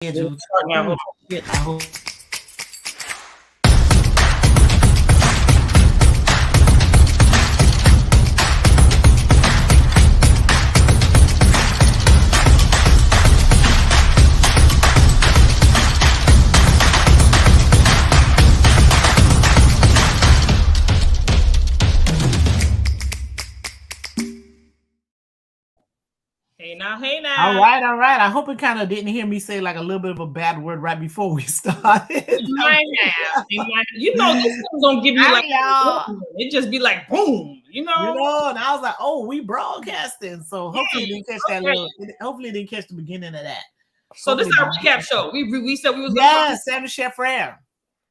We'll start now. Hold on. Shit, I hope. Hey now. All right. I hope it kind of didn't hear me say like a little bit of a bad word right before we started. You might have. You know, this thing don't give you like it just be like boom, you know. And I was like, oh, we broadcasting. So hopefully you didn't catch that hopefully you didn't catch the beginning of that. So this is our recap show. We said we was Sandra Sheffrere.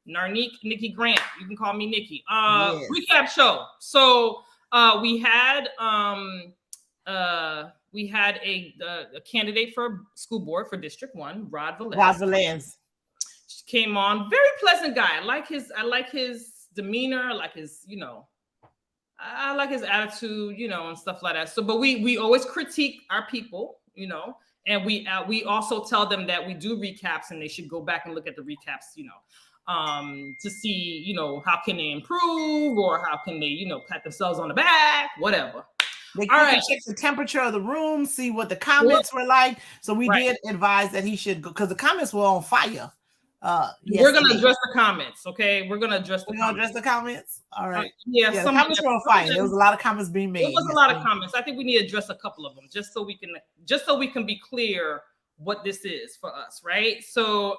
Narnique, Nikki Grant. You can call me Nikki. Recap show. So we had a candidate for school board for District 1, Rod Velez. Came on, very pleasant guy. I like his demeanor, I like his attitude, and stuff like that. So, but we always critique our people, and we also tell them that we do recaps and they should go back and look at the recaps, to see, how can they improve or how can they, pat themselves on the back, whatever. They can check the temperature of the room, see what the comments were like. So we did advise that he should go because the comments were on fire. We're gonna address the comments, okay? We're gonna address the comments. All right. The comments were on fire. There was a lot of comments being made. There was a lot of comments. I think we need to address a couple of them just so we can be clear what this is for us, right? So,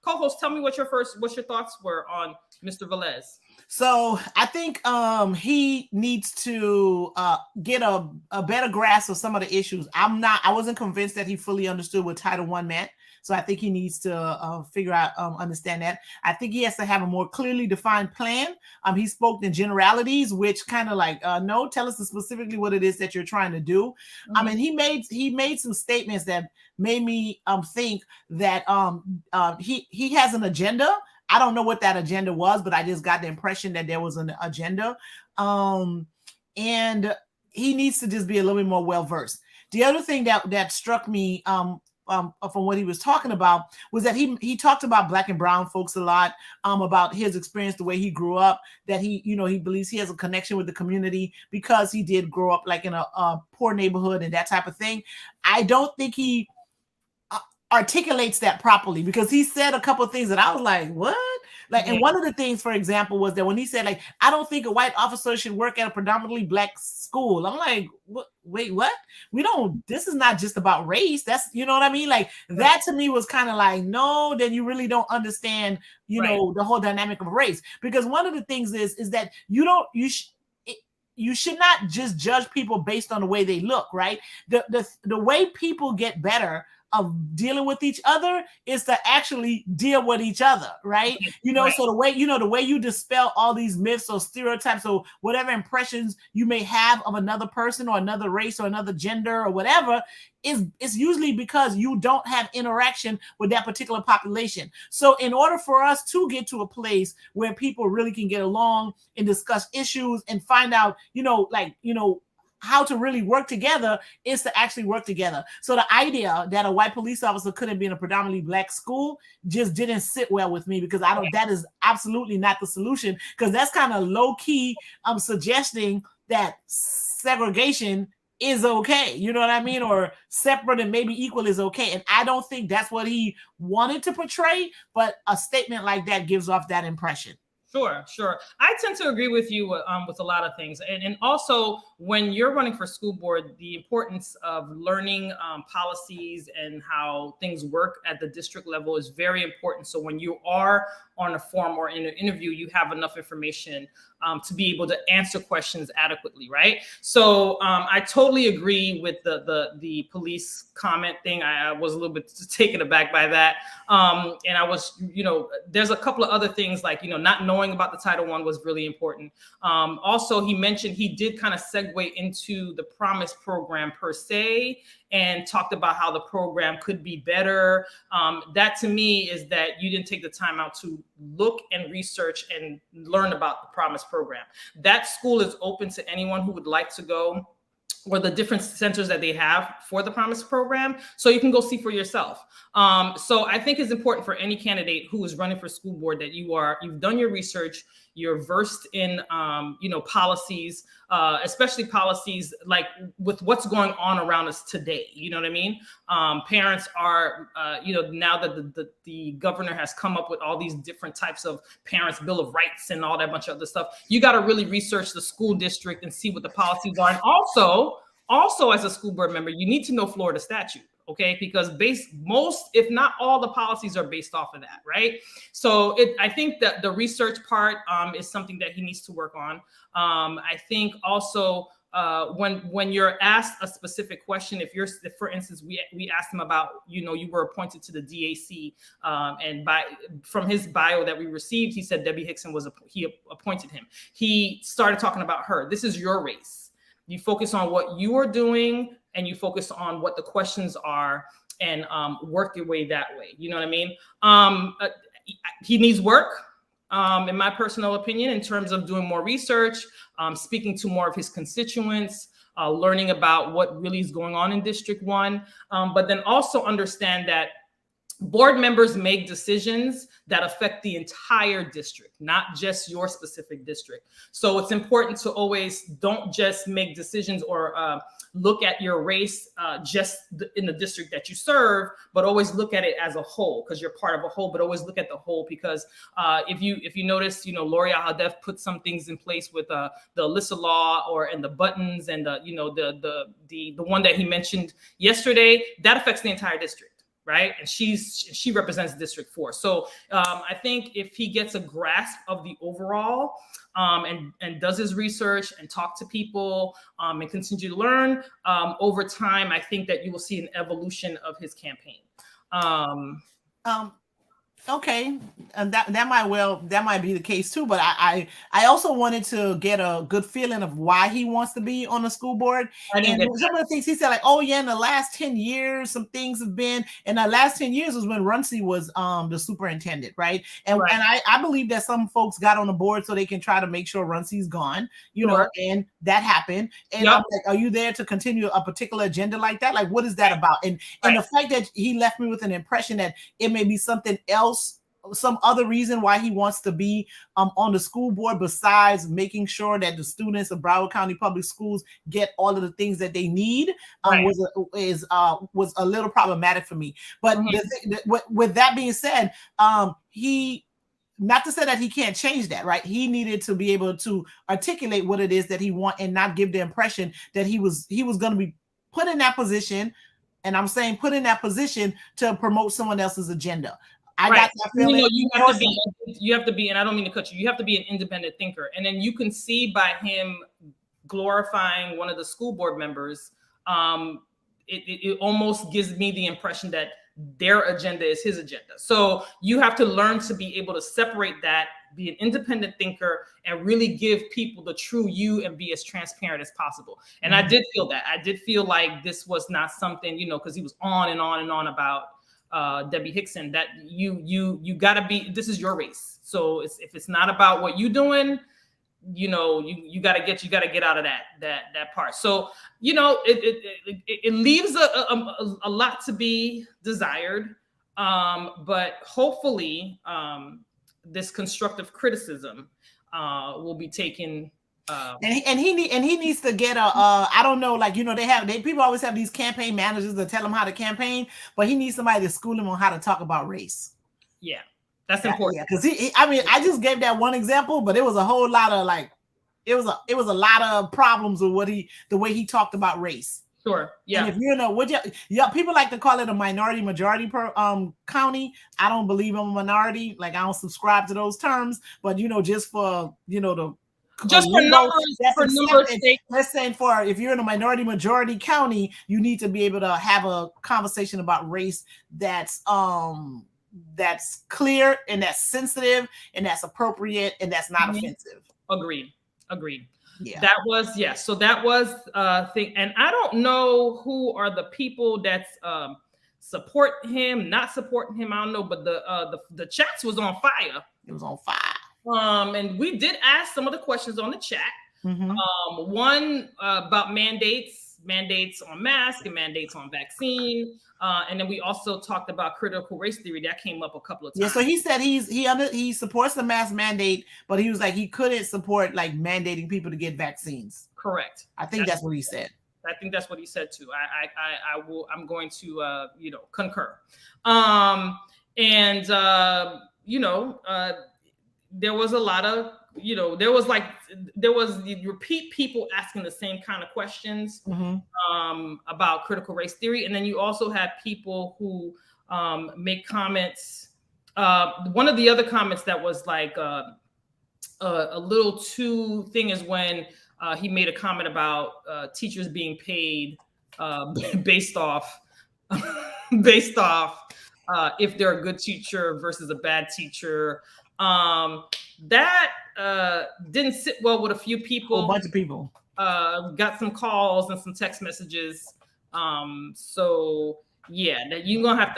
co-host, tell me what your thoughts were on Mr. Velez. So I think he needs to get a better grasp of some of the issues. I wasn't convinced that he fully understood what Title I meant. So I think he needs to figure out, understand that. I think he has to have a more clearly defined plan. He spoke in generalities, which kind of like, no, tell us specifically what it is that you're trying to do. Mm-hmm. He made some statements that made me think that he has an agenda. I don't know what that agenda was, but I just got the impression that there was an agenda. And he needs to just be a little bit more well-versed. The other thing that struck me from what he was talking about was that he talked about Black and brown folks a lot, about his experience, the way he grew up, that he believes he has a connection with the community because he did grow up like in a poor neighborhood and that type of thing. I don't think he articulates that properly because he said a couple of things that I was like, what? And one of the things, for example, was that when he said, like, I don't think a white officer should work at a predominantly Black school. I'm like, wait, what? This is not just about race. That's, you know what I mean? Like that to me was kind of like, no, then you really don't understand, the whole dynamic of race. Because one of the things is that you should not just judge people based on the way they look, right? The way people get better of dealing with each other is to actually deal with each other, right? So the way you dispel all these myths or stereotypes or whatever impressions you may have of another person or another race or another gender or whatever is usually because you don't have interaction with that particular population. So in order for us to get to a place where people really can get along and discuss issues and find out, how to really work together is to actually work together. So the idea that a white police officer couldn't be in a predominantly Black school just didn't sit well with me because that is absolutely not the solution, because that's kind of low key suggesting that segregation is okay. You know what I mean? Or separate and maybe equal is okay. And I don't think that's what he wanted to portray, but a statement like that gives off that impression. Sure. I tend to agree with you with a lot of things. And also when you're running for school board, the importance of learning policies and how things work at the district level is very important. So when you are on a forum or in an interview, you have enough information to be able to answer questions adequately, right? So I totally agree with the police comment thing. I was a little bit taken aback by that. And I was, there's a couple of other things like, not knowing about the Title I was really important. Also, he mentioned he did kind of segue into the Promise program per se and talked about how the program could be better. That to me is that you didn't take the time out to look and research and learn about the Promise program. That school is open to anyone who would like to go. or the different centers that they have for the Promise program, so you can go see for yourself. So I think it's important for any candidate who is running for school board that you've done your research, you're versed in policies, especially policies like with what's going on around us today. You know what I mean? Parents are, now that the governor has come up with all these different types of parents' Bill of Rights and all that bunch of other stuff, you got to really research the school district and see what the policies are. And also as a school board member, you need to know Florida statute. Okay, because most, if not all, the policies are based off of that, right? So I think that the research part is something that he needs to work on. I think also when you're asked a specific question, if for instance, we asked him about, you were appointed to the DAC, and from his bio that we received, he said Debbie Hickson he appointed him. He started talking about her. This is your race. You focus on what you are doing, and you focus on what the questions are, and work your way that way. You know what I mean? He needs work, in my personal opinion, in terms of doing more research, speaking to more of his constituents, learning about what really is going on in District 1, but then also understand that board members make decisions that affect the entire district, not just your specific district. So it's important to always don't just make decisions or look at your race just in the district that you serve, but always look at it as a whole, because you're part of a whole, but always look at the whole, because if you notice, Lori Al-Hadef put some things in place with the Alyssa law and the buttons and the one that he mentioned yesterday, that affects the entire district. Right. And she represents District 4. So I think if he gets a grasp of the overall and does his research and talk to people and continue to learn over time, I think that you will see an evolution of his campaign. Okay, and that might be the case too. But I also wanted to get a good feeling of why he wants to be on the school board. And some of the things he said, like, oh yeah, in the last 10 years, some things have been. And the last 10 years was when Runcie was the superintendent, right? And I believe that some folks got on the board so they can try to make sure Runcie's gone, and that happened. And I'm like, are you there to continue a particular agenda like that? Like, what is that about? And the fact that he left me with an impression that it may be something else, some other reason why he wants to be on the school board besides making sure that the students of Broward County Public Schools get all of the things that they need was a little problematic for me. But with that being said, he, not to say that he can't change that, right? He needed to be able to articulate what it is that he wants and not give the impression that he was going to be put in that position. And I'm saying put in that position to promote someone else's agenda. I got that feeling. You have to be, and I don't mean to cut you. You have to be an independent thinker, and then you can see by him glorifying one of the school board members, it almost gives me the impression that their agenda is his agenda. So you have to learn to be able to separate that, be an independent thinker, and really give people the true you and be as transparent as possible. And I did feel that. I did feel like this was not something, because he was on and on and on about Debbie Hickson, that you gotta be, this is your race. So if it's not about what you doing, you gotta get out of that part. So it leaves a lot to be desired, but hopefully this constructive criticism will be taken. And he needs to get I don't know, like, people always have these campaign managers that tell him how to campaign, but he needs somebody to school him on how to talk about race. Yeah, that's important. Because I just gave that one example, but it was a whole lot of it was a lot of problems with the way he talked about race. Sure. Yeah. And if people like to call it a minority majority county. I don't believe I'm a minority. Like, I don't subscribe to those terms, but just for just for numbers sake. Let's say if you're in a minority majority county, you need to be able to have a conversation about race that's clear and that's sensitive and that's appropriate and that's not offensive. Agreed. Yeah. That was So that was thing. And I don't know who are the people that's support him, not supporting him. I don't know, but the chats was on fire. It was on fire. And we did ask some of the questions on the chat. One about mandates. mandates on mask and mandates on vaccine. And then we also talked about critical race theory. That came up a couple of times. Yeah, so he said he supports the mask mandate, but he was like he couldn't support like mandating people to get vaccines. Correct. I think that's what he said. I think that's what he said too. I'm going to concur. There was a lot of there was you repeat people asking the same kind of questions about critical race theory, and then you also had people who make comments. One of the other comments that was like a little too thing is when he made a comment about teachers being paid based off if they're a good teacher versus a bad teacher. That didn't sit well with a few people. A bunch of people got some calls and some text messages. So yeah, that you're gonna have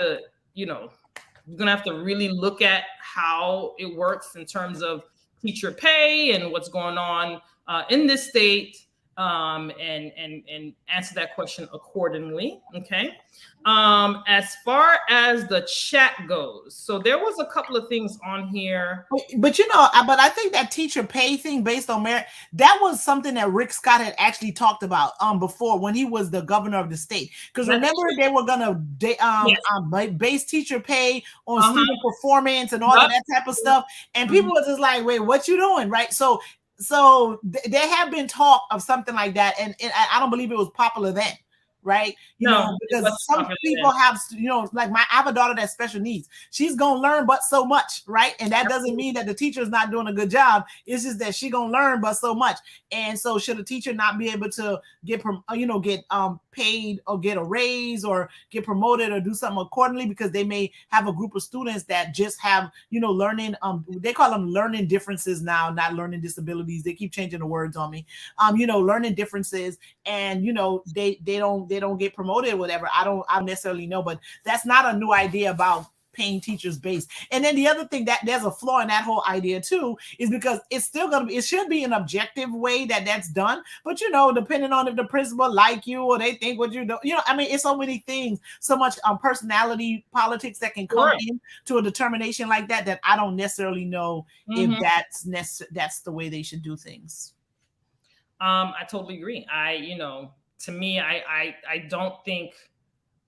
to, really look at how it works in terms of teacher pay and what's going on in this state, and answer that question accordingly. Okay. As far as the chat goes, so there was a couple of things on here. But I think that teacher pay thing based on merit, that was something that Rick Scott had actually talked about before when he was the governor of the state. Because remember, they were gonna base teacher pay on student performance and all of that type of stuff, and people were just like, "Wait, what you doing?" Right? So there have been talk of something like that, and I don't believe it was popular then. Right, because some people have, like I have a daughter that's special needs. She's gonna learn but so much, right? And that doesn't mean that the teacher is not doing a good job. It's just that she gonna learn but so much. And so, should a teacher not be able to get paid or get a raise or get promoted or do something accordingly because they may have a group of students that just have learning they call them learning differences now, not learning disabilities. They keep changing the words on me. Learning differences, and they don't get promoted or whatever. I don't necessarily know, but that's not a new idea about paying teachers base. And then the other thing that there's a flaw in that whole idea too is because it's still it should be an objective way that's done, but depending on if the principal like you or they think what you do, it's so many things, so much personality politics that can come in to a determination like that I don't necessarily know if that's the way they should do things. I totally agree. To me, I don't think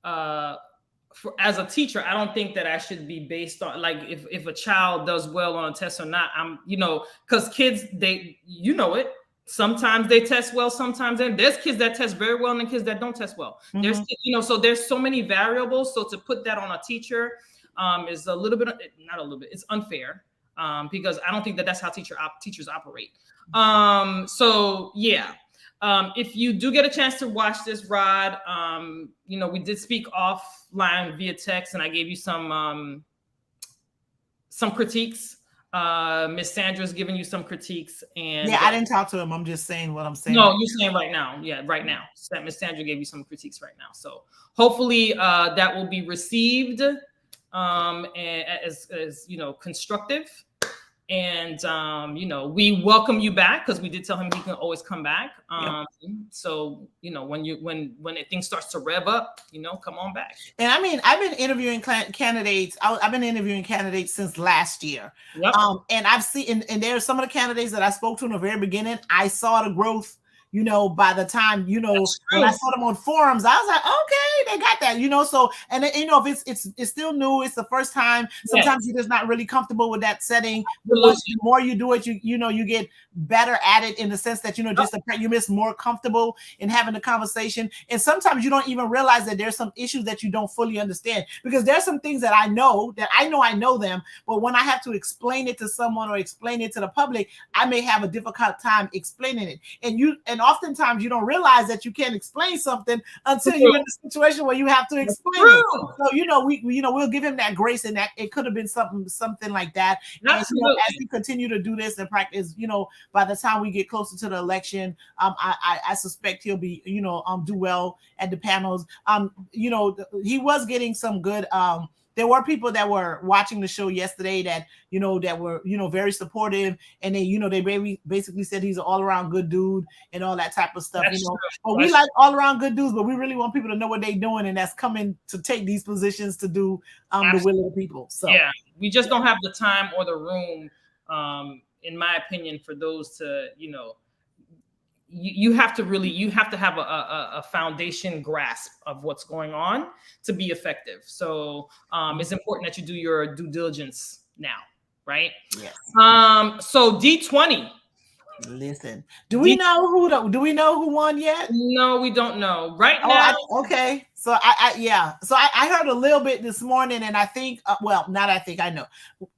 as a teacher, I don't think that I should be based on like if a child does well on a test or not. Because kids, it. Sometimes they test well, sometimes there's kids that test very well and kids that don't test well. There's so there's so many variables. So to put that on a teacher is a little bit, not a little bit, it's unfair because I don't think that's how teachers operate. So yeah. If you do get a chance to watch this, Rod, we did speak offline via text, and I gave you some critiques. Miss Sandra's giving you some critiques, and I didn't talk to him. I'm just saying what I'm saying. No, you're saying right now. Yeah, right now. Miss Sandra gave you some critiques right now. So hopefully that will be received as constructive. And we welcome you back because we did tell him he can always come back. So when things starts to rev up, come on back. And I've been interviewing candidates. I've been interviewing candidates since last year. Yep. And I've seen, and there are some of the candidates that I spoke to in the very beginning. I saw the growth. By the time, when I saw them on forums, I was like, okay, they got that, so, and then, if it's still new, it's the first time, sometimes you're just not really comfortable with that setting. The more you do it, you get better at it in the sense that, you miss more comfortable in having the conversation. And sometimes you don't even realize that there's some issues that you don't fully understand because there's some things that I know them, but when I have to explain it to someone or explain it to the public, I may have a difficult time explaining it. And oftentimes you don't realize that you can't explain something until you're in a situation where you have to explain it. So, we'll give him that grace, and that it could have been something like that. And, as we continue to do this and practice, by the time we get closer to the election, I suspect he'll be, do well at the panels. He was getting some good there were people that were watching the show yesterday that, that were, very supportive. And they, they basically said he's an all around good dude and all that type of stuff, But we like all around good dudes, but we really want people to know what they're doing. And that's coming to take these positions to do the will of the people. So yeah, we just don't have the time or the room, in my opinion, for those to, you have to have a foundation grasp of what's going on to be effective. So it's important that you do your due diligence now, right? Yes. So D20. Listen, do we know who won yet? No, we don't know right now. Okay. So I heard a little bit this morning, and I think, I know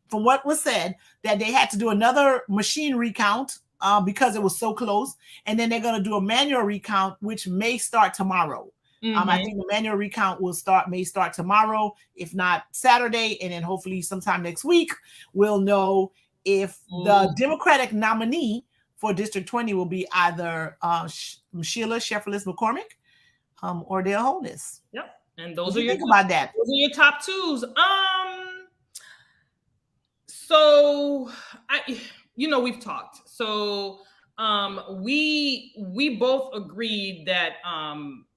from what was said that they had to do another machine recount because it was so close, and then they're going to do a manual recount, which may start tomorrow. I think the manual recount may start tomorrow, if not Saturday, and then hopefully sometime next week we'll know if the Democratic nominee for District 20 will be either Sheila Shefferlis McCormick or Dale Holness. Yep. And those what do you think about that? Those are your top twos. So we've talked. So we both agreed that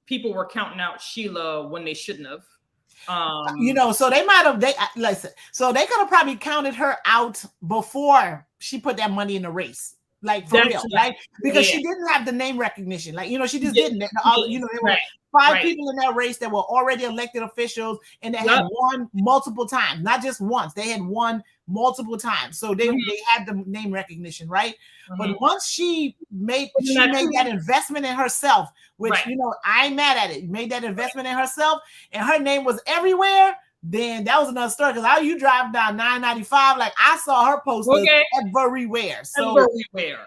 people were counting out Sheila when they shouldn't have. So they might have so they could have probably counted her out before she put that money in the race. Like for real, right? Because she didn't have the name recognition. Like, she just didn't. There were 5 people in that race that were already elected officials and they had won multiple times, not just once. They had won multiple times. So they had the name recognition, right? But once she made that investment in herself, which, I ain't mad at it, made that investment in herself and her name was everywhere, then that was another story. Because how you drive down 995, like I saw her posters everywhere. So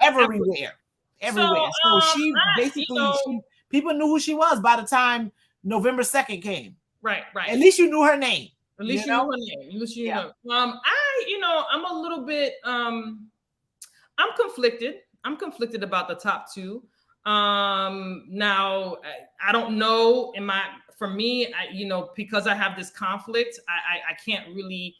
everywhere. So she basically, people knew who she was by the time November 2nd came. Right. At least you knew her name. At least you knew her name. At least you know. I'm a little bit. I'm conflicted. I'm conflicted about the top 2. Now I don't know. For me, because I have this conflict, I can't really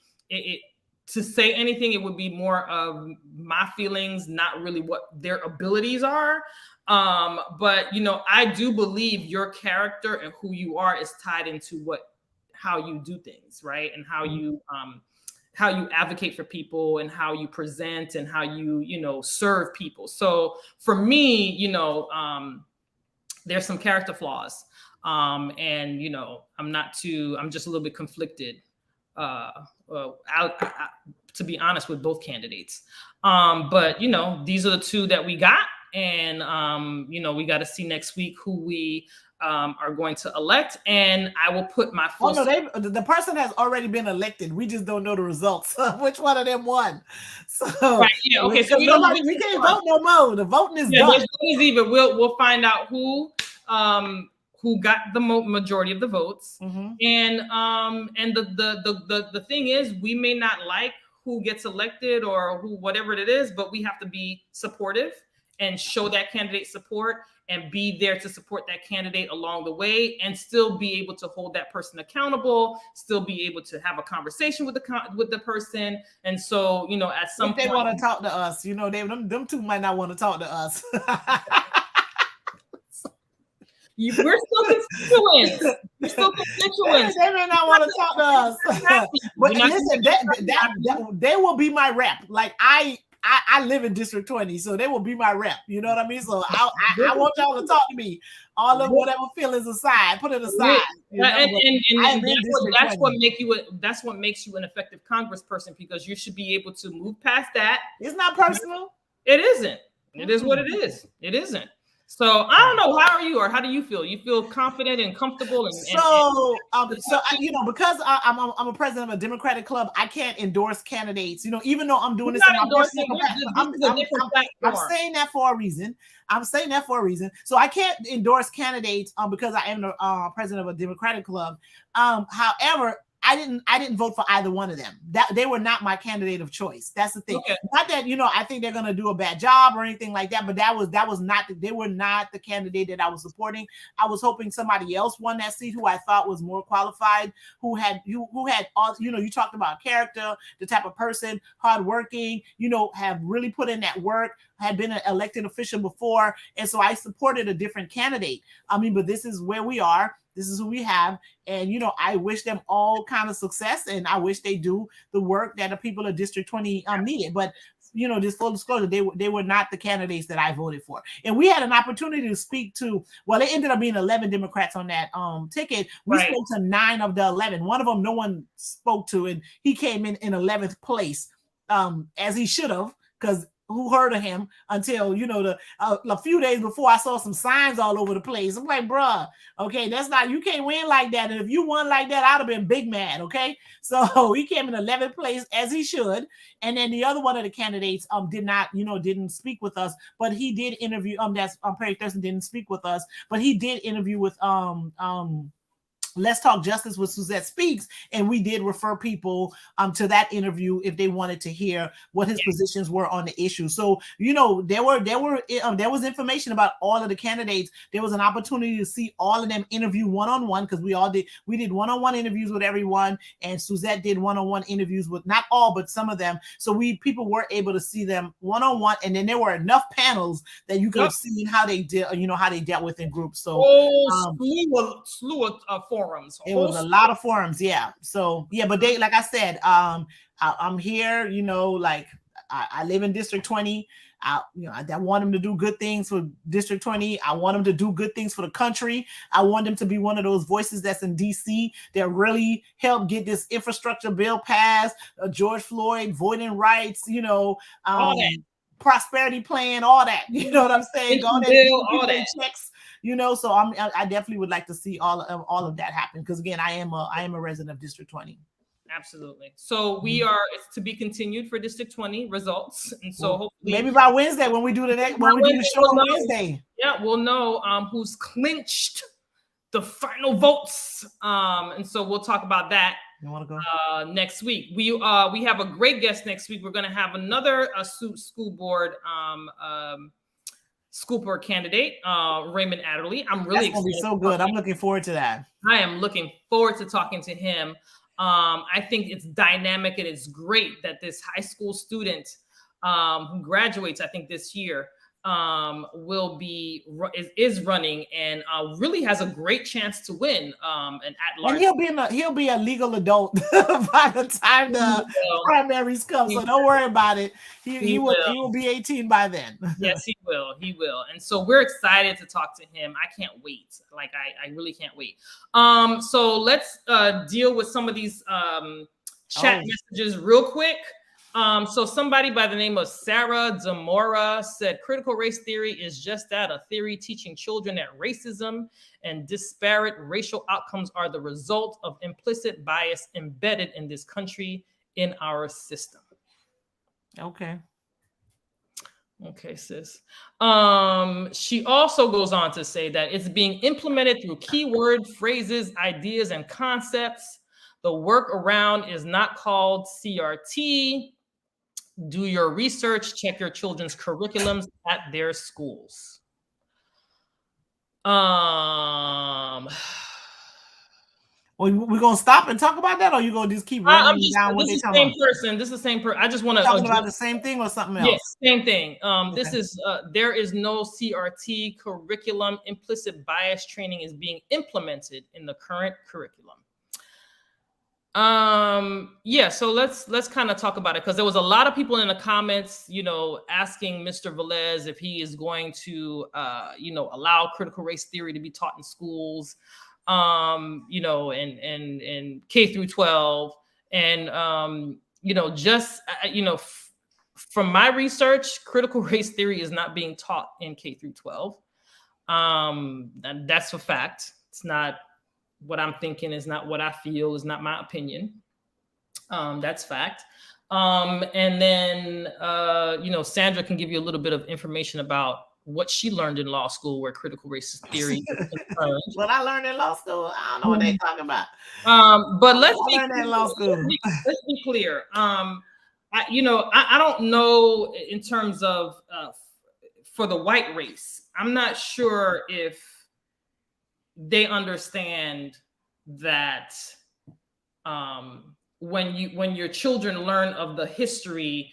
to say anything. It would be more of my feelings, not really what their abilities are. But I do believe your character and who you are is tied into how you do things, right? And how you advocate for people and how you present and how you serve people. So for me, there's some character flaws. And I'm just a little bit conflicted, to be honest, with both candidates. But these are the 2 that we got. And, we got to see next week who we are going to elect. And I will put my full... the person has already been elected. We just don't know the results. Which one of them won? So, right, yeah, okay. So we can't vote no more. The voting is done. Even we'll find out who got the majority of the votes. And the thing is, we may not like who gets elected or whatever it is, but we have to be supportive and show that candidate support and be there to support that candidate along the way and still be able to hold that person accountable, still be able to have a conversation with the person. And so, at some point... they want to talk to us, them 2 might not want to talk to us. We're still constituents. They may not want to talk to us. But listen, they will be my rep. Like I live in District 20, so they will be my rep. You know what I mean? So I want y'all to talk to me. All of whatever feelings aside, put it aside. That's what makes you an effective congressperson, because you should be able to move past that. It's not personal. It isn't. It is what it is. It isn't. So I don't know. How are you, or how do you feel? You feel confident and comfortable, because I'm a president of a Democratic club, I can't endorse candidates. Even though I'm doing this in my personal capacity, I'm saying that for a reason. So I can't endorse candidates because I am the president of a Democratic club. However, I didn't vote for either one of them. That they were not my candidate of choice. That's the thing. Okay. Not that, you know, I think they're gonna do a bad job or anything like that, but that was not, they were not the candidate that I was supporting. I was hoping somebody else won that seat who I thought was more qualified, who had all, you know, you talked about character, the type of person, hardworking, you know, have really put in that work, had been an elected official before. And so I supported a different candidate. I mean, but this is where we are. This is who we have. And, you know, I wish them all kind of success, and I wish they do the work that the people of District 20 needed. But, you know, just full disclosure, they were not the candidates that I voted for. And we had an opportunity to speak to, well, it ended up being 11 Democrats on that ticket. We Right. spoke to 9 of the 11. One of them no one spoke to, and he came in 11th place, as he should have, because who heard of him until, you know, a few days before I saw some signs all over the place. I'm like, bruh, okay, that's not, you can't win like that. And if you won like that, I'd have been big mad, okay? So he came in 11th place, as he should. And then the other one of the candidates didn't speak with us, but he did interview, that's Perry Thurston didn't speak with us, but he did interview with Let's Talk Justice with Suzette Speaks, and we did refer people to that interview if they wanted to hear what his positions were on the issue. So, you know, there was information about all of the candidates. There was an opportunity to see all of them interview one-on-one, because we did one-on-one interviews with everyone, and Suzette did one-on-one interviews with not all, but some of them. So people were able to see them one-on-one, and then there were enough panels that you could have seen how they did, you know, how they dealt with in groups. So slew of forums. It was a lot of forums, yeah. So yeah, but they, like I said, I'm here, you know, like I live in District 20. I want them to do good things for District 20. I want them to do good things for the country. I want them to be one of those voices that's in DC that really help get this infrastructure bill passed, George Floyd, voting rights, you know, prosperity plan, all that. You know what I'm saying? All that checks. You know, so I definitely would like to see all of that happen, because again, I am a resident of District 20. Absolutely. So it's to be continued for District 20 results, and so hopefully maybe by Wednesday when we do the show on Wednesday, we'll know who's clinched the final votes, and so we'll talk about that. You want to go next week? We have a great guest next week. We're going to have another school board candidate, Raymond Adderley. I'm really excited. That's gonna be so good. I'm looking forward to that. I am looking forward to talking to him. I think it's dynamic, and it's great that this high school student who graduates, I think this year, is running and really has a great chance to win and at large. And he'll be a legal adult by the time the primaries come. So don't worry about it. He will be 18 by then. Yes, he will. He will. And so we're excited to talk to him. I can't wait. Like I really can't wait. So let's deal with some of these chat messages real quick. So somebody by the name of Sarah Demora said, critical race theory is just that, a theory teaching children that racism and disparate racial outcomes are the result of implicit bias embedded in this country, in our system. Okay, sis. She also goes on to say that it's being implemented through keyword phrases, ideas, and concepts. The workaround is not called CRT. Do your research, check your children's curriculums at their schools. Well, we're gonna stop and talk about that, or you gonna just keep running down what they're talking about? This is the same person. I just want to talking about the same thing or something else. Yes, same thing. This is there is no CRT curriculum. Implicit bias training is being implemented in the current curriculum. So let's kind of talk about it, because there was a lot of people in the comments, you know, asking Mr. Velez if he is going to allow critical race theory to be taught in schools, you know, and K through 12, and from my research, critical race theory is not being taught in K through 12. And that's a fact. It's not what I'm thinking, is not what I feel, is not my opinion. That's fact. And then, Sandra can give you a little bit of information about what she learned in law school where critical race theory is concerned. What I learned in law school, I don't know what they talking about. But I learned that in law school. Let's be clear. I don't know in terms of for the white race. I'm not sure if they understand that when your children learn of the history,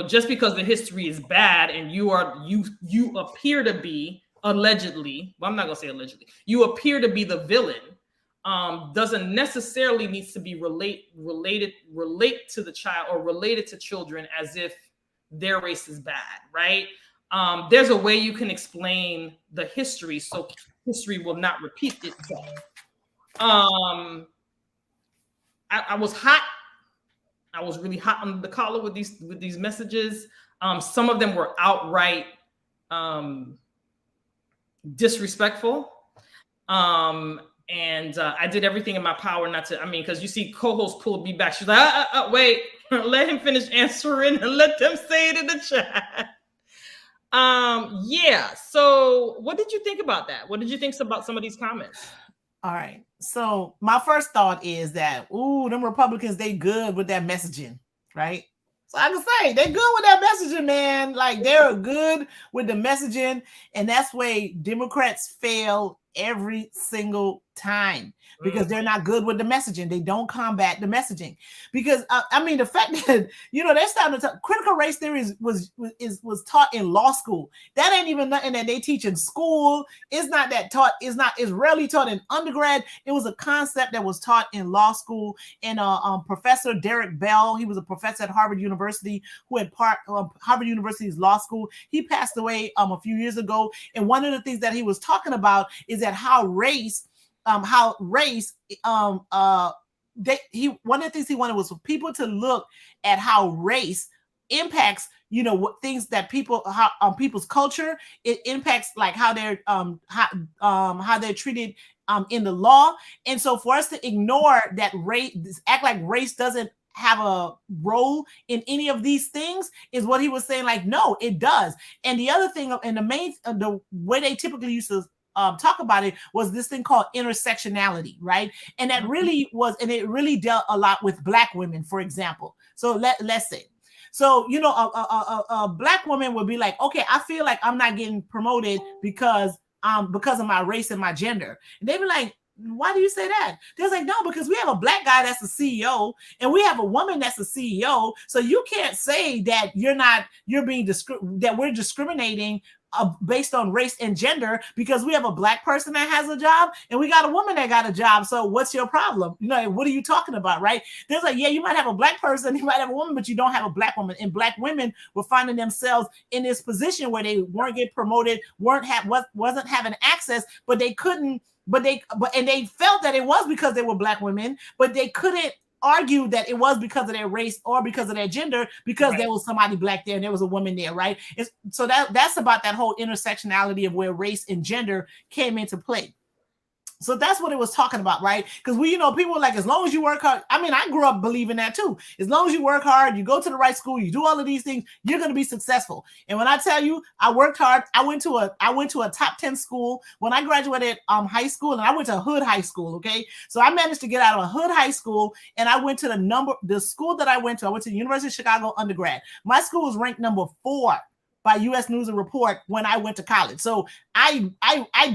just because the history is bad and you appear to be allegedly, well, I'm not gonna say allegedly, you appear to be the villain, doesn't necessarily needs to be relate to the child or related to children as if their race is bad, right? There's a way you can explain the history so history will not repeat itself. I was hot. I was really hot under the collar with these messages. Some of them were outright disrespectful. And I did everything in my power not to, because you see co-host pulled me back. She's like, wait, let him finish answering and let them say it in the chat. Yeah. So what did you think about that? What did you think about some of these comments? All right. So my first thought is that, them Republicans, they good with that messaging, right? So I can say they're good with that messaging, man. Like they're good with the messaging. And that's why Democrats fail every single time because they're not good with the messaging. They don't combat the messaging because the fact that they're starting to talk, critical race theory was taught in law school. That ain't even nothing that they teach in school. It's not that taught. It's rarely taught in undergrad. It was a concept that was taught in law school. And Professor Derek Bell, he was a professor at Harvard University who had Harvard University's law school. He passed away a few years ago. And one of the things that he was talking about is that one of the things he wanted was for people to look at how race impacts, what things that people's culture. It impacts like how they're how they're treated in the law. And so for us to ignore that race, act like race doesn't have a role in any of these things is what he was saying. Like, no, it does. And the other thing, and the way they typically used to talk about it was this thing called intersectionality, right? And that really was, and it really dealt a lot with Black women, for example. So let's say, so a Black woman would be like, okay, I feel like I'm not getting promoted because of my race and my gender. And they'd be like, why do you say that? They're like, no, because we have a Black guy that's a CEO and we have a woman that's a CEO. So you can't say that that we're discriminating based on race and gender because we have a Black person that has a job and we got a woman that got a job. So what's your problem? What are you talking about, right? There's like, yeah, you might have a Black person, you might have a woman, but you don't have a Black woman. And Black women were finding themselves in this position where they weren't getting promoted, wasn't having access, but they couldn't. And they felt that it was because they were Black women, but they couldn't argue that it was because of their race or because of their gender, because there was somebody Black there and there was a woman there, right? So that's about that whole intersectionality of where race and gender came into play. So that's what it was talking about, right? Because people were like, as long as you work hard. I grew up believing that too. As long as you work hard, you go to the right school, you do all of these things, you're going to be successful. And when I tell you, I worked hard. I went to a top 10 school when I graduated high school, and I went to a hood high school. Okay, so I managed to get out of a hood high school, and I went to the school that I went to the University of Chicago undergrad. My school was ranked number 4 by U.S. News and Report when I went to college. So I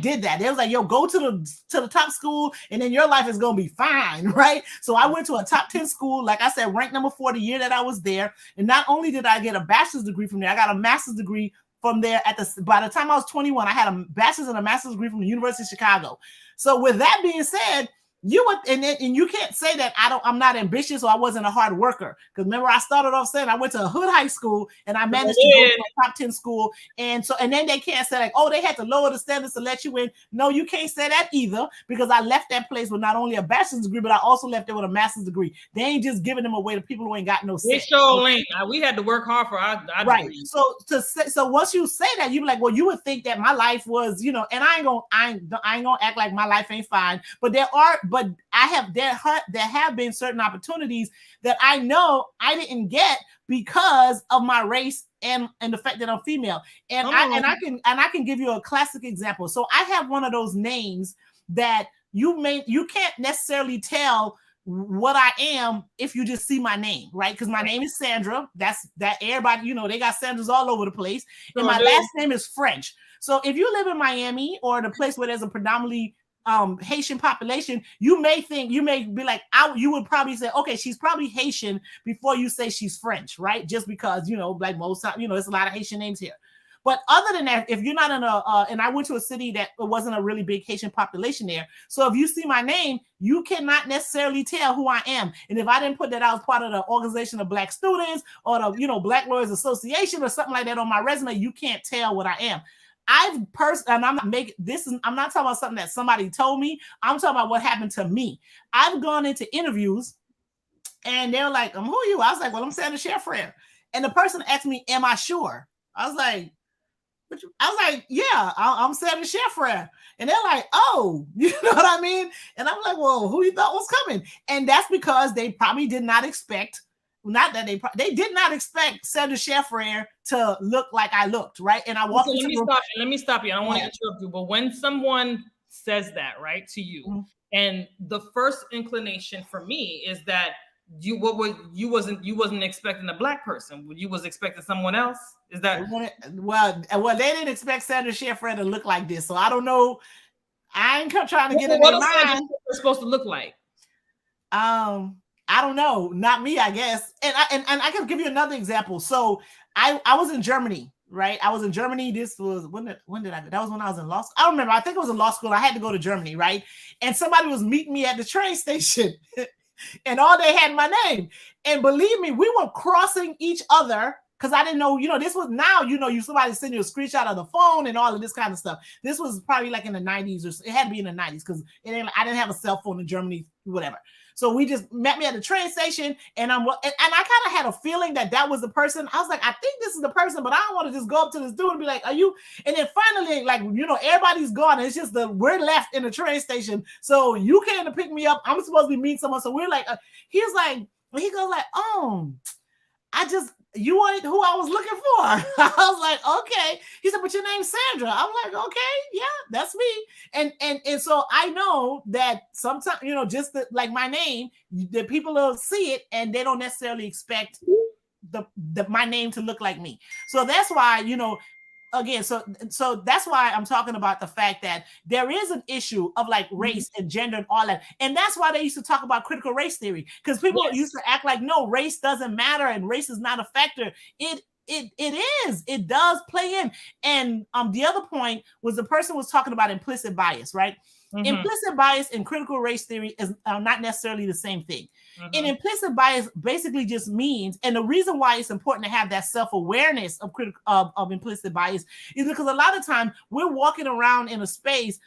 did that. It was like, yo, go to the top school and then your life is going to be fine, right? So I went to a top 10 school, like I said, ranked number 4 the year that I was there. And not only did I get a bachelor's degree from there, I got a master's degree from there. By the time I was 21, I had a bachelor's and a master's degree from the University of Chicago. So with that being said, and you can't say that I'm not ambitious or I wasn't a hard worker. Because remember, I started off saying I went to a hood high school and I managed to go to a top 10 school. And then they can't say like, oh, they had to lower the standards to let you in. No, you can't say that either, because I left that place with not only a bachelor's degree, but I also left there with a master's degree. They ain't just giving them away to people who ain't got no sense. We had to work hard for our right. degree. So once you say that, you be like, well, you would think that my life was, and I ain't gonna act like my life ain't fine. But but there have been certain opportunities that I know I didn't get because of my race and the fact that I'm female. And I can give you a classic example. So I have one of those names that you can't necessarily tell what I am if you just see my name, right? Because my name is Sandra. That everybody, they got Sandras all over the place. And my last name is French. So if you live in Miami or in a place where there's a predominantly Haitian population, you may be like, you would probably say, okay, she's probably Haitian before you say she's French, right? Just because, like most times, there's a lot of Haitian names here. But other than that, if you're not in and I went to a city that it wasn't a really big Haitian population there. So if you see my name, you cannot necessarily tell who I am. And if I didn't put that I was part of the Organization of Black Students or the, Black Lawyers Association or something like that on my resume, you can't tell what I am. I'm not talking about something that somebody told me. I'm talking about what happened to me. I've gone into interviews and they're like, who are you? I was like, well, I'm Sandra Sheffrey. And the person asked me, am I sure? I was like, yeah, I'm Sandra Sheffrey. And they're like, oh, you know what I mean? And I'm like, well, who you thought was coming? And that's because they probably did not expect, they did not expect Sandra Sheffrey to look like I looked, right? And I walked into let me stop you. I don't want to interrupt you, but when someone says that, right, to you, and the first inclination for me is that you wasn't expecting a Black person. You was expecting someone else. Is that well? They didn't expect Sandra Sheffrey to look like this, so I don't know. I ain't trying to get in their mind. What is Sandra supposed to look like? I don't know. Not me, I guess. And I can give you another example. So I was in Germany, right? I was in Germany. This was when did I go? That was when I was in law school. I don't remember. I think it was in law school. I had to go to Germany, right? And somebody was meeting me at the train station. And all they had my name. And believe me, we were crossing each other because I didn't know, this was now, somebody send you a screenshot of the phone and all of this kind of stuff. This was probably like in the 90s, or it had to be in the 90s because I didn't have a cell phone in Germany, whatever. So we just met me at the train station, and I kind of had a feeling that was the person. I was like, I think this is the person, but I don't want to just go up to this dude and be like, are you? And then finally, like, everybody's gone. And it's just we're left in the train station. So you came to pick me up. I'm supposed to be meeting someone. So we're like, he goes like, oh, you wanted who I was looking for. I was like, okay. He said, but your name's Sandra. I'm like, okay, yeah, that's me. And so I know that sometimes, just like my name, the people will see it and they don't necessarily expect my name to look like me. So that's why, again, so that's why I'm talking about the fact that there is an issue of like race and gender and all that. And that's why they used to talk about critical race theory, because people used to act like, no, race doesn't matter and race is not a factor. It is. It does play in. And the other point was the person was talking about implicit bias, right? Implicit bias and critical race theory is not necessarily the same thing. And implicit bias basically just means, and the reason why it's important to have that self-awareness of implicit bias is because a lot of time we're walking around in a space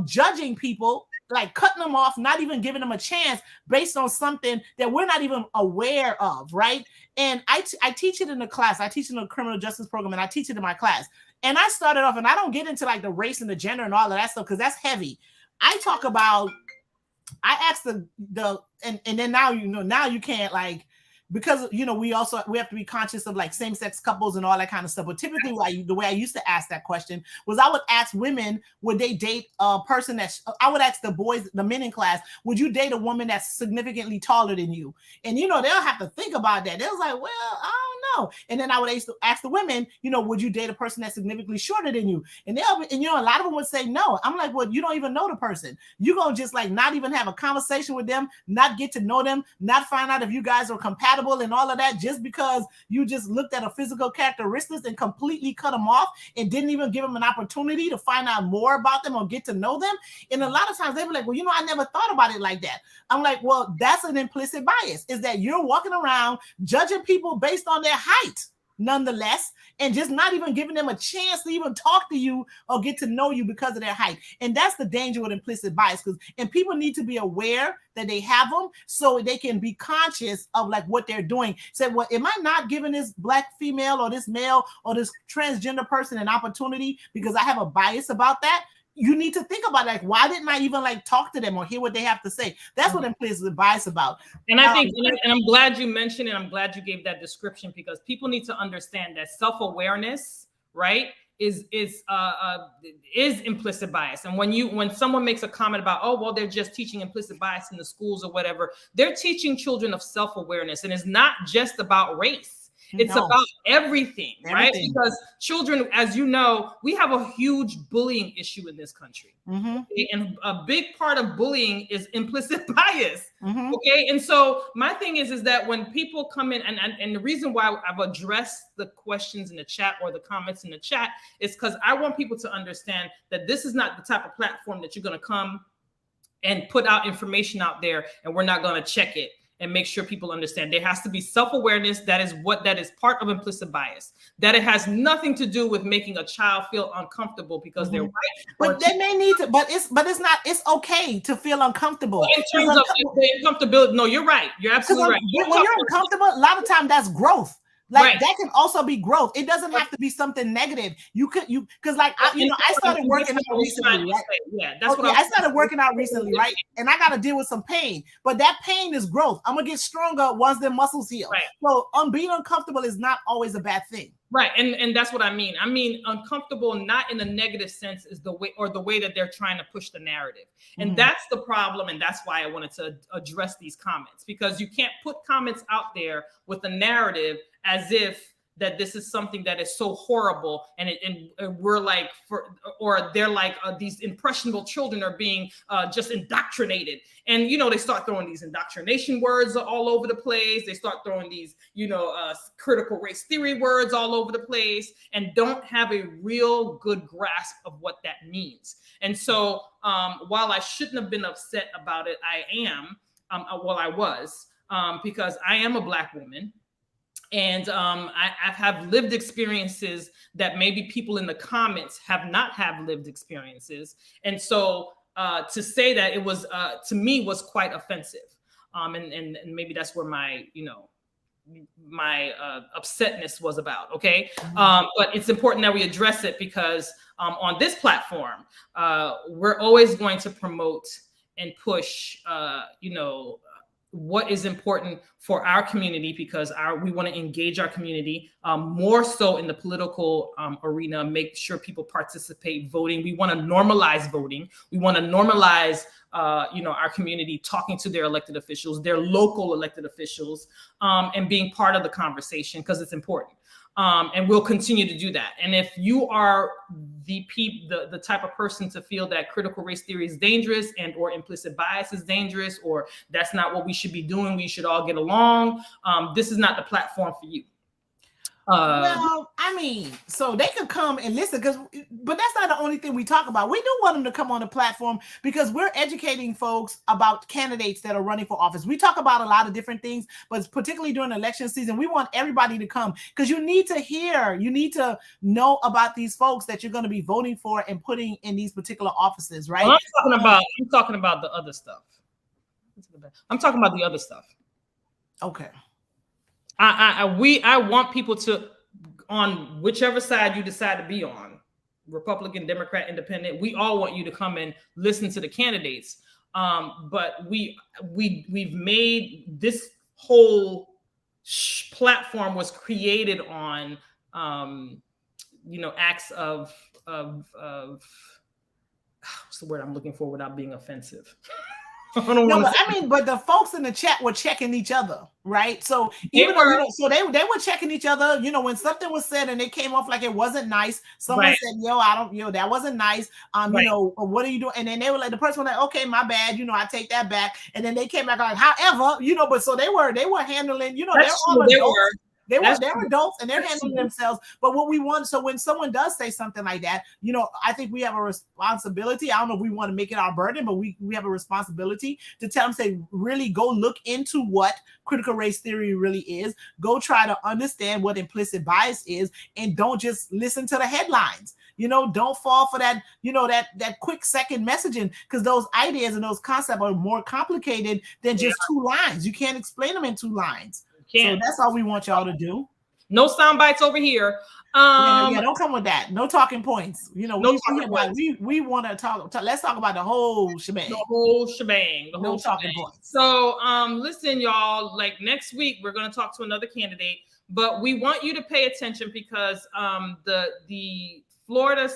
judging people, like cutting them off, not even giving them a chance based on something that we're not even aware of, right? And I teach it in the class. I teach in the criminal justice program, and I teach it in my class. And I started off, and I don't get into like the race and the gender and all of that stuff because that's heavy. I talk about, I asked and then now you can't, like, because we have to be conscious of like same-sex couples and all that kind of stuff. But typically the way I used to ask that question was I would ask women, would they date a person I would ask the boys, the men in class, would you date a woman that's significantly taller than you? And they'll have to think about that. They was like, well, I don't know. And then I would ask the women, would you date a person that's significantly shorter than you? And a lot of them would say no. I'm like, well, you don't even know the person. You're gonna just like not even have a conversation with them, not get to know them, not find out if you guys are compatible and all of that, just because you just looked at a physical characteristics and completely cut them off and didn't even give them an opportunity to find out more about them or get to know them. And a lot of times they be like, well, I never thought about it like that. I'm like, well, that's an implicit bias, is that you're walking around judging people based on their height, nonetheless, and just not even giving them a chance to even talk to you or get to know you because of their height. And that's the danger with implicit bias, and people need to be aware that they have them so they can be conscious of like what they're doing. Say, well, am I not giving this Black female or this male or this transgender person an opportunity because I have a bias about that? you need to think about, like, why didn't I even like talk to them or hear what they have to say? That's what implicit bias about. And I think, and I'm glad you mentioned it. I'm glad you gave that description, because people need to understand that self-awareness, right, is implicit bias. And when someone makes a comment about, oh, well, they're just teaching implicit bias in the schools or whatever, they're teaching children of self-awareness, and it's not just about race. It's about everything, right? Because children, as you know, we have a huge bullying issue in this country. Okay? And a big part of bullying is implicit bias. Okay. And so my thing is that when people come in, and the reason why I've addressed the questions in the chat or the comments in the chat is because I want people to understand that this is not the type of platform that you're going to come and put out information out there and we're not going to check it and make sure people understand. There has to be self-awareness. That is part of implicit bias. That it has nothing to do with making a child feel uncomfortable because they're white. But they may need to, but it's not, it's okay to feel uncomfortable. In terms of the uncomfortability, no, you're right. You're absolutely right. When you're uncomfortable, a lot of times that's growth. Like that can also be growth. It doesn't have to be something negative. Because like I started working out recently, right? Yeah, that's what I started working out recently, right? And I got to deal with some pain, but that pain is growth. I'm gonna get stronger once the muscles heal. Right. So being uncomfortable is not always a bad thing. Right, and that's what I mean. I mean, uncomfortable, not in a negative sense, is the way that they're trying to push the narrative, and that's the problem. And that's why I wanted to address these comments, because you can't put comments out there with a narrative as if that this is something that is so horrible, and we're like, or they're like these impressionable children are being just indoctrinated, and they start throwing these indoctrination words all over the place. They start throwing these critical race theory words all over the place, and don't have a real good grasp of what that means. And so while I shouldn't have been upset about it, I am. I was, because I am a Black woman. And I have lived experiences that maybe people in the comments have not have lived experiences. And so to say that it was, to me, was quite offensive. And maybe that's where my upsetness was about. Okay. But it's important that we address it, because on this platform, we're always going to promote and push, what is important for our community, because we want to engage our community more so in the political arena, make sure people participate voting. We want to normalize voting. We want to normalize, our community talking to their elected officials, their local elected officials, and being part of the conversation, because it's important. And we'll continue to do that. And if you are the type of person to feel that critical race theory is dangerous and or implicit bias is dangerous, or that's not what we should be doing, we should all get along, this is not the platform for you. Well, I mean, so they could come and listen, but that's not the only thing we talk about. We do want them to come on the platform because we're educating folks about candidates that are running for office. We talk about a lot of different things, but particularly during election season, we want everybody to come, because you need to know about these folks that you're going to be voting for and putting in these particular offices, right? Well, I'm talking about the other stuff. I'm talking about the other stuff. Okay. I want people to, on whichever side you decide to be on, Republican, Democrat, Independent, we all want you to come and listen to the candidates. But we've made this whole platform was created on, acts of what's the word I'm looking for without being offensive? But the folks in the chat were checking each other, right? So they were checking each other. When something was said and it came off like it wasn't nice, someone said, that wasn't nice. What are you doing? And then they were like, the person was like, okay, my bad. I take that back. And then they came back like, however, but so they were handling, they're all adults. They're adults and they're handling themselves. But what we want, so when someone does say something like that, I think we have a responsibility. I don't know if we want to make it our burden, but we have a responsibility to tell them, say, really go look into what critical race theory really is. Go try to understand what implicit bias is, and don't just listen to the headlines. Don't fall for that, that quick second messaging, because those ideas and those concepts are more complicated than just 2 lines. You can't explain them in 2 lines. So that's all we want y'all to do. No sound bites over here. Yeah, don't come with that. No talking points. You know, no we want to talk. Let's talk about the whole shebang. The whole shebang. The no whole talking shebang. points. So, listen, y'all. Like next week, we're going to talk to another candidate, but we want you to pay attention because the Florida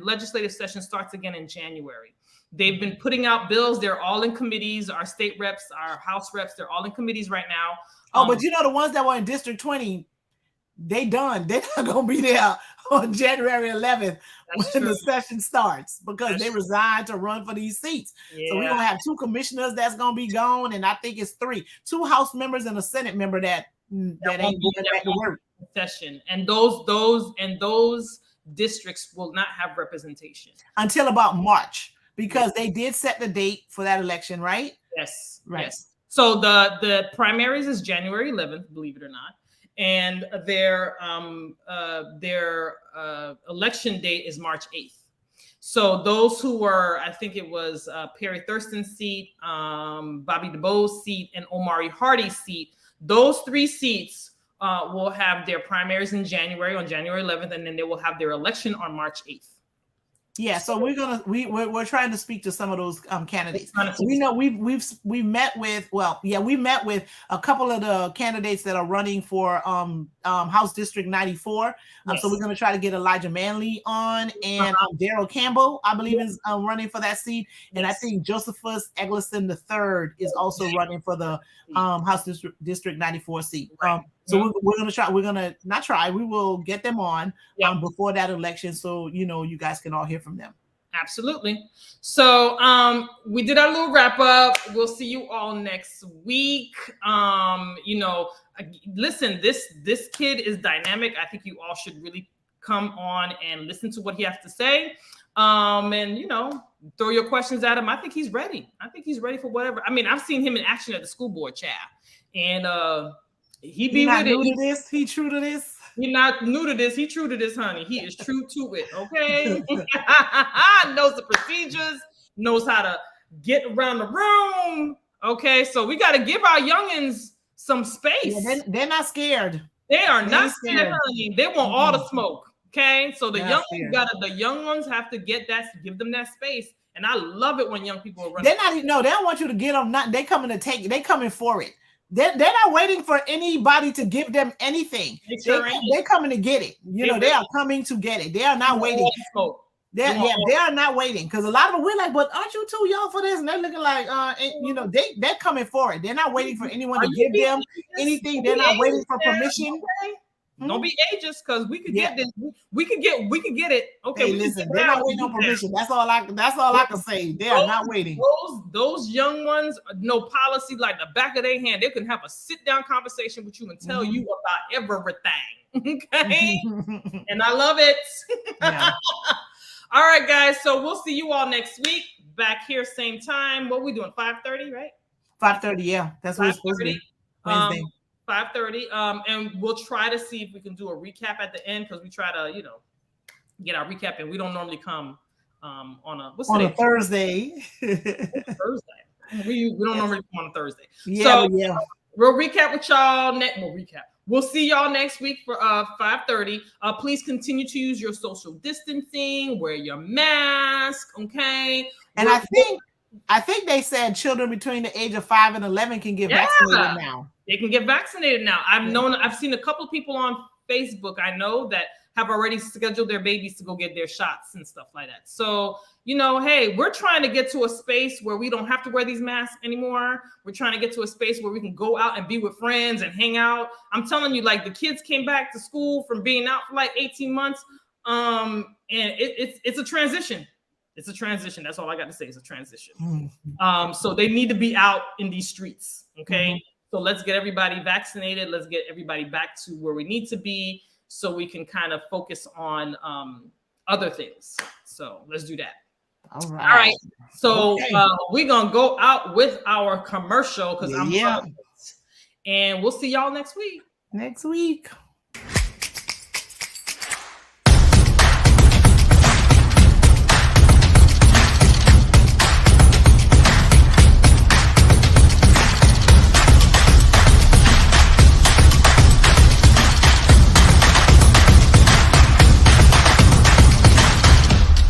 legislative session starts again in January. They've been putting out bills. They're all in committees. Our state reps, our House reps, they're all in committees right now. But you know, the ones that were in District 20, they done. They're not going to be there on January 11th when the session starts because they resigned to run for these seats. Yeah. So we're going to have 2 commissioners that's going to be gone. And I think it's 2 House members and a Senate member that ain't going back to work. Session. And those districts will not have representation until about March because they did set the date for that election, right? Yes. Right. Yes. So the primaries is January 11th, believe it or not. And their election date is March 8th. So those who were, I think it was Perry Thurston's seat, Bobby DeBoe's seat, and Omari Hardy's seat, those 3 seats will have their primaries in January, on January 11th, and then they will have their election on March 8th. Yeah, so we're trying to speak to some of those candidates. We know we met with a couple of the candidates that are running for House District 94. So we're going to try to get Elijah Manley on, and Daryl Campbell, I believe, is running for that seat, and I think Josephus Eggleston III is also running for the House District 94 seat. So we're going to try. We're going to not try. We will get them on before that election, so you guys can all hear from them. Absolutely. So we did our little wrap up. We'll see you all next week. Listen, this kid is dynamic. I think you all should really come on and listen to what he has to say. And throw your questions at him. I think he's ready. I think he's ready for whatever. I mean, I've seen him in action at the school board, child, and he be with it. He true to this. He's not new to this. He true to this, honey. He is true to it. Okay. Knows the procedures, knows how to get around the room. Okay. So we got to give our youngins some space. Yeah, they're not scared. They are not scared, honey. They want all the smoke. Okay. So the young ones have to give them that space. And I love it when young people are running. They don't want you to get them. They coming for it. They're not waiting for anybody to give them anything. They're coming to get it. They are coming to get it. They are not waiting. They are not waiting because a lot of them we're like, but aren't you too young for this? And they're looking like, they're coming for it. They're not waiting for anyone to give them anything. They're not waiting for permission. Okay. Don't be ageist because we could get this. We could get it. Okay, hey, listen, they're not waiting on permission. That's all I can say. They are not waiting. Those young ones know policy like the back of their hand. They can have a sit-down conversation with you and tell you about everything. Okay. And I love it. Yeah. All right, guys. So we'll see you all next week. Back here, same time. What are we doing? 5:30, right? 5:30, yeah. That's what it's supposed to be. Wednesday. 5:30, and we'll try to see if we can do a recap at the end because we try to, get our recap, and we don't normally come on a Thursday. Thursday. We don't normally come on a Thursday. Yeah, we'll recap with y'all. We'll see y'all next week for 5:30. Please continue to use your social distancing, wear your mask, okay? And I think they said children between the age of 5 and 11 can get vaccinated now. They can get vaccinated now. I've seen a couple of people on Facebook I know that have already scheduled their babies to go get their shots and stuff like that. So, hey, we're trying to get to a space where we don't have to wear these masks anymore. We're trying to get to a space where we can go out and be with friends and hang out. I'm telling you, like the kids came back to school from being out for like 18 months. And it's a transition. It's a transition. That's all I got to say. It's a transition. So they need to be out in these streets. Okay. So let's get everybody vaccinated. Let's get everybody back to where we need to be so we can kind of focus on other things. So let's do that. All right. So we're going to go out with our commercial because I'm loving it. And we'll see y'all next week.